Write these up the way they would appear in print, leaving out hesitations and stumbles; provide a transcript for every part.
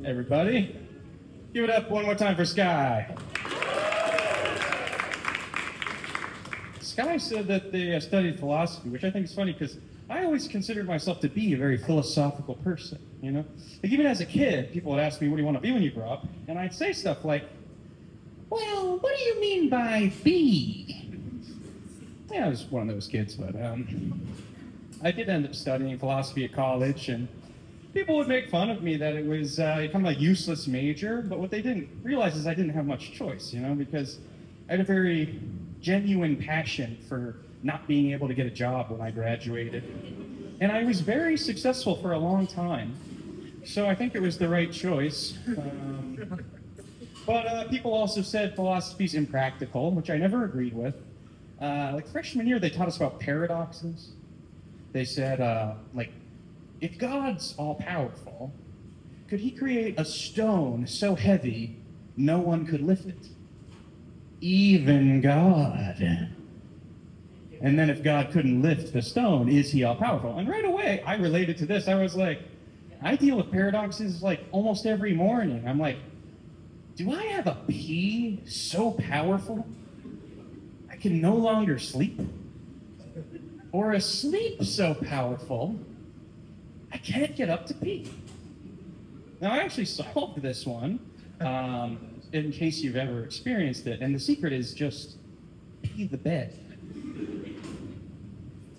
Everybody, give it up one more time for Sky. Sky said that they studied philosophy, which I think is funny because I always considered myself to be a very philosophical person, you know? Like even as a kid, people would ask me, what do you want to be when you grow up? And I'd say stuff like, well, what do you mean by be? Yeah, I was one of those kids, but I did end up studying philosophy at college, and people would make fun of me that it was kind of a useless major, but what they didn't realize is I didn't have much choice, you know, because I had a very genuine passion for not being able to get a job when I graduated. And I was very successful for a long time, so I think it was the right choice. But people also said philosophy's impractical, which I never agreed with. Like freshman year, they taught us about paradoxes. They said, if God's all-powerful, could he create a stone so heavy no one could lift it? Even God. And then if God couldn't lift the stone, is he all-powerful? And right away, I related to this. I was like, I deal with paradoxes like almost every morning. I'm like, do I have a pee so powerful I can no longer sleep? Or a sleep so powerful I can't get up to pee? Now, I actually solved this one in case you've ever experienced it. And the secret is just pee the bed.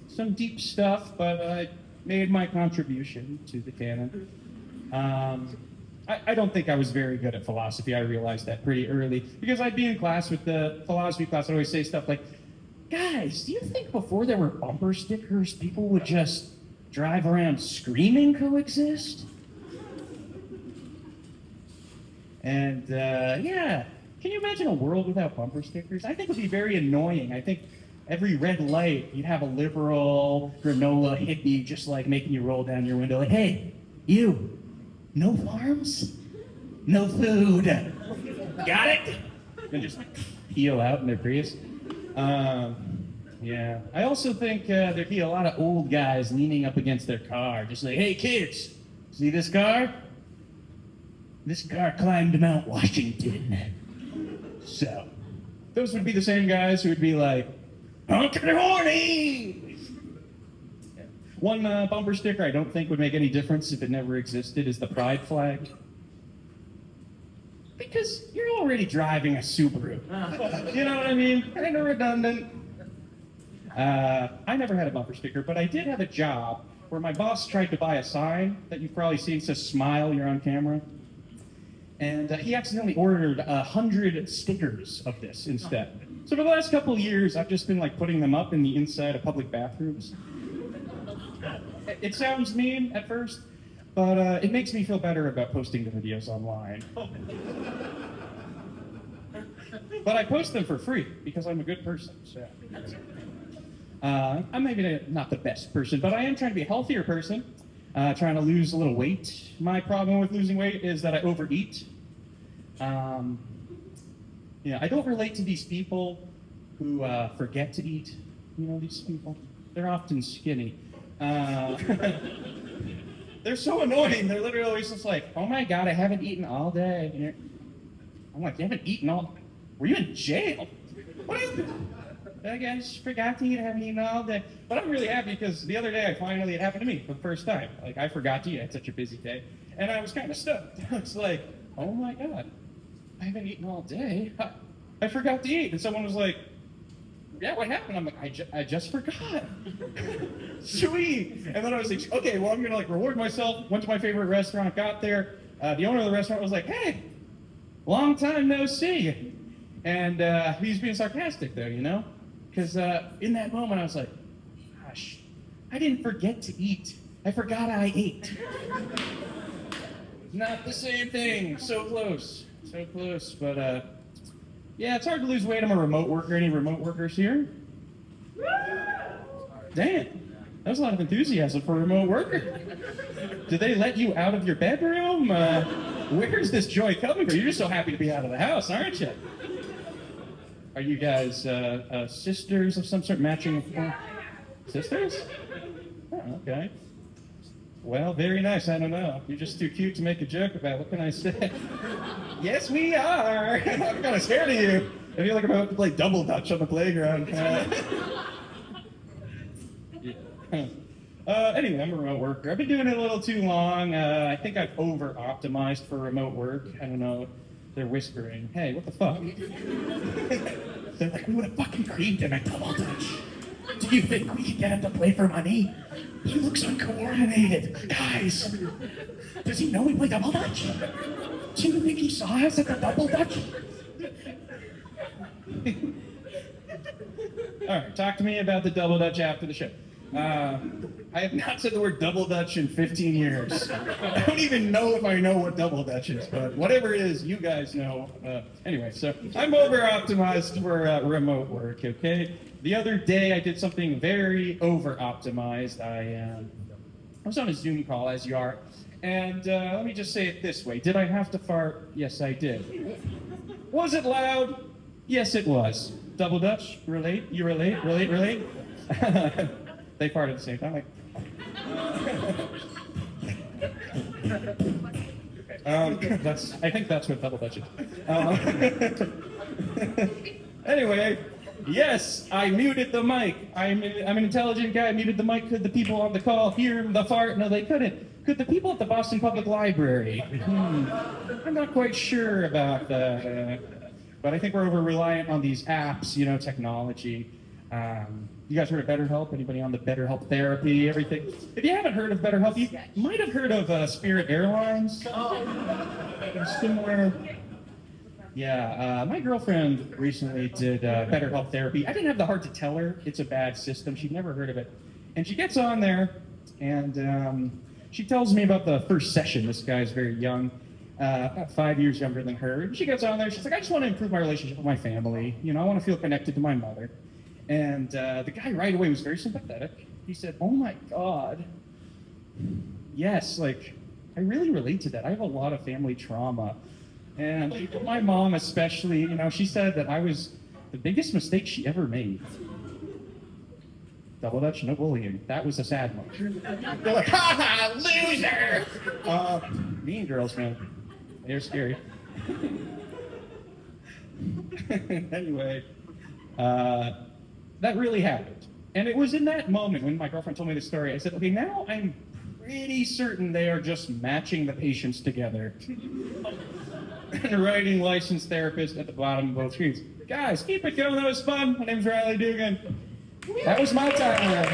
Some deep stuff, but I made my contribution to the canon. I don't think I was very good at philosophy. I realized that pretty early because I'd be in class with the philosophy class. I'd always say stuff like, guys, do you think before there were bumper stickers, people would just drive around screaming coexist? And yeah, can you imagine a world without bumper stickers? I think it would be very annoying. I think every red light, you'd have a liberal granola hippie just like making you roll down your window like, hey, you, no farms, no food. Got it? And just peel out in their Prius. Yeah. I also think there'd be a lot of old guys leaning up against their car, just like, hey kids, see this car? This car climbed Mount Washington. So, those would be the same guys who would be like, honking horny! One bumper sticker I don't think would make any difference if it never existed is the pride flag. Because you're already driving a Subaru. You know what I mean? Kind of redundant. I never had a bumper sticker, but I did have a job where my boss tried to buy a sign that you've probably seen, says smile, you're on camera. And he accidentally ordered 100 stickers of this instead. So for the last couple of years, I've just been like putting them up in the inside of public bathrooms. It sounds mean at first, but it makes me feel better about posting the videos online. But I post them for free because I'm a good person. So. I'm maybe not the best person, but I am trying to be a healthier person, trying to lose a little weight. My problem with losing weight is that I overeat. Yeah, I don't relate to these people who forget to eat. You know, these people, they're often skinny. They're so annoying. They're literally always just like, oh my God, I haven't eaten all day. I'm like, you haven't eaten all? Were you in jail? What happened? I guess forgot to eat, I haven't eaten all day. But I'm really happy because the other day it happened to me for the first time. Like, I forgot to eat. I had such a busy day. And I was kind of stoked. I was like, oh my God, I haven't eaten all day. I forgot to eat. And someone was like, yeah, what happened? I'm like, I just forgot. Sweet. And then I was like, okay, well, I'm going to like reward myself. Went to my favorite restaurant, got there. The owner of the restaurant was like, hey, long time no see. And he was being sarcastic though, you know? Because in that moment I was like, gosh, I didn't forget to eat. I forgot I ate. Not the same thing. So close. So close. But yeah, it's hard to lose weight. I'm a remote worker. Any remote workers here? Damn. That was a lot of enthusiasm for a remote worker. Did they let you out of your bedroom? Where's this joy coming from? You're just so happy to be out of the house, aren't you? Are you guys sisters of some sort, matching? Sisters? Oh, okay. Well, very nice. I don't know. You're just too cute to make a joke about. What can I say? Yes, we are. I'm kind of scared of you. I feel like I'm about to play double dutch on the playground. Anyway, I'm a remote worker. I've been doing it a little too long. I think I've over-optimized for remote work. I don't know. They're whispering, hey, what the fuck? They're like, we would have fucking creamed him at double dutch. Do you think we can get him to play for money? He looks uncoordinated. Guys, does he know we play double dutch? Do you think he saw us at the double dutch? All right, talk to me about the double dutch after the show. I have not said the word double dutch in 15 years. I don't even know if I know what double dutch is, but whatever it is, you guys know. Anyway, so I'm over-optimized for remote work, okay? The other day, I did something very over-optimized. I was on a Zoom call, as you are, and let me just say it this way. Did I have to fart? Yes, I did. Was it loud? Yes, it was. Double dutch? Relate? You relate? Relate? Relate? They farted at the same time. Like, I think that's what double dutch is. Anyway, yes, I muted the mic. I'm an intelligent guy. I muted the mic. Could the people on the call hear the fart? No, they couldn't. Could the people at the Boston Public Library? I'm not quite sure about that. But I think we're over-reliant on these apps, technology. You guys heard of BetterHelp? Anybody on the BetterHelp therapy, everything? If you haven't heard of BetterHelp, you might have heard of Spirit Airlines. Similar. Yeah, my girlfriend recently did BetterHelp therapy. I didn't have the heart to tell her it's a bad system. She'd never heard of it. And she gets on there, and she tells me about the first session. This guy's very young, about 5 years younger than her. And she gets on there, she's like, I just want to improve my relationship with my family. I want to feel connected to my mother. And the guy right away was very sympathetic. He said, oh my God, yes, I really relate to that. I have a lot of family trauma. And my mom especially, she said that I was the biggest mistake she ever made. Double dutch, no bullying. That was a sad one. They're like, ha ha, loser! Mean girls, man. They're scary. Anyway, that really happened. And it was in that moment when my girlfriend told me this story, I said, okay, now I'm pretty certain they are just matching the patients together. And writing licensed therapist at the bottom of both screens. Guys, keep it going, that was fun. My name's Riley Duggan. That was my time.